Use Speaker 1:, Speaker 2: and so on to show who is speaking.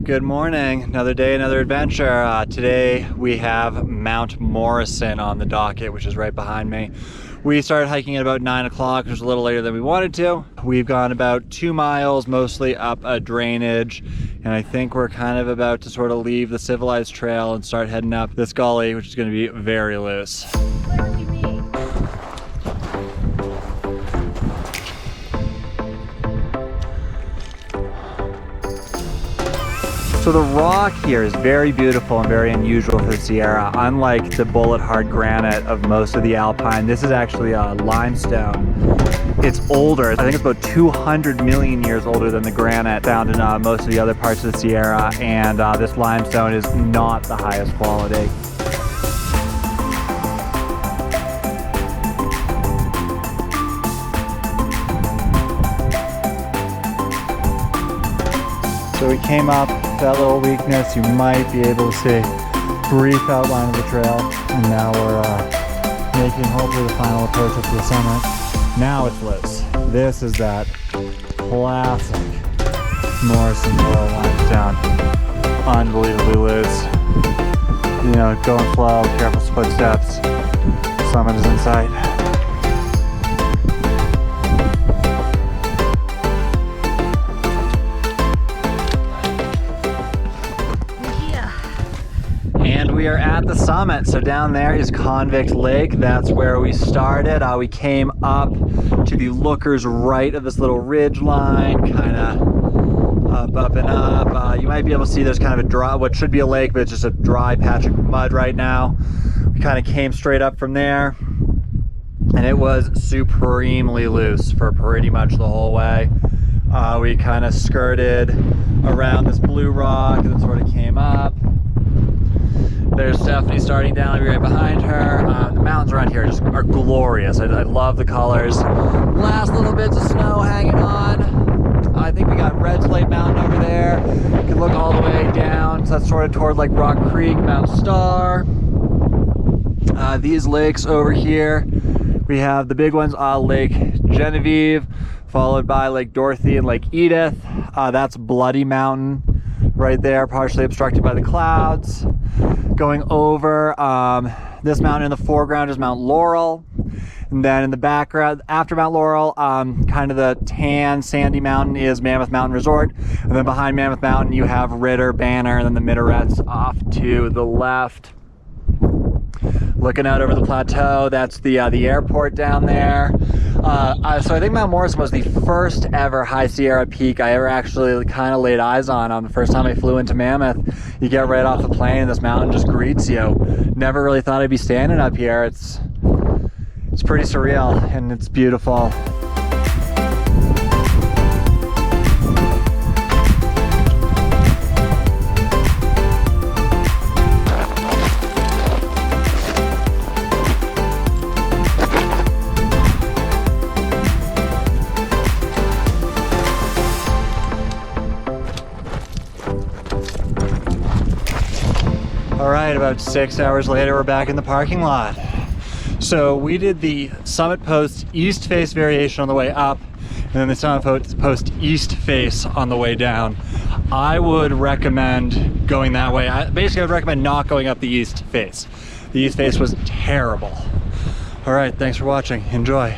Speaker 1: Good morning, another day, another adventure. Today we have Mount Morrison on the docket, which is right behind me. We started hiking at about 9 o'clock, which was a little later than we wanted to. We've gone about 2 miles, mostly up a drainage, and I think we're kind of about to sort of leave the civilized trail and start heading up this gully, which is going to be very loose. So the rock here is very beautiful and very unusual for the Sierra. Unlike the bullet hard granite of most of the Alpine, this is actually a limestone. It's older. I think it's about 200 million years older than the granite found in most of the other parts of the Sierra, and this limestone is not the highest quality. So we came up that little weakness, you might be able to see brief outline of the trail, and now we're making hopefully the final approach up to the summit. Now it's loose. This is that classic Morrison limestone. Unbelievably loose. You know, going slow, careful footsteps. Summit is in sight. And we are at the summit. So down there is Convict Lake. That's where we started. We came up to the lookers right of this little ridge line, kind of up and up. You might be able to see there's kind of a dry, what should be a lake, but it's just a dry patch of mud right now. We kind of came straight up from there, and it was supremely loose for pretty much the whole way. We kind of skirted around this blue rock and then sort of came up. There's Stephanie starting down right behind her. The mountains around here just are glorious. I love the colors. Last little bits of snow hanging on. I think we got Red Slate Mountain over there. You can look all the way down. So that's sort of toward like Rock Creek, Mount Star. These lakes over here, we have the big ones, Lake Genevieve, followed by Lake Dorothy and Lake Edith. That's Bloody Mountain right there, partially obstructed by the clouds. Going over this mountain in the foreground is Mount Laurel, and then in the background after Mount Laurel, kind of the tan sandy mountain is Mammoth Mountain Resort, and then behind Mammoth Mountain you have Ritter, Banner, and then the minarets off to the left. Looking out over the plateau, that's the airport down there. So I think Mount Morrison was the first ever high Sierra peak I ever actually kind of laid eyes on the first time I flew into Mammoth. You get right off the plane and this mountain just greets you. Never really thought I'd be standing up here. It's pretty surreal and it's beautiful. All right, about 6 hours later, we're back in the parking lot. So we did the summit post east face variation on the way up, and then the summit post east face on the way down. I would recommend going that way. Basically, I would recommend not going up the east face. The east face was terrible. All right, thanks for watching. Enjoy.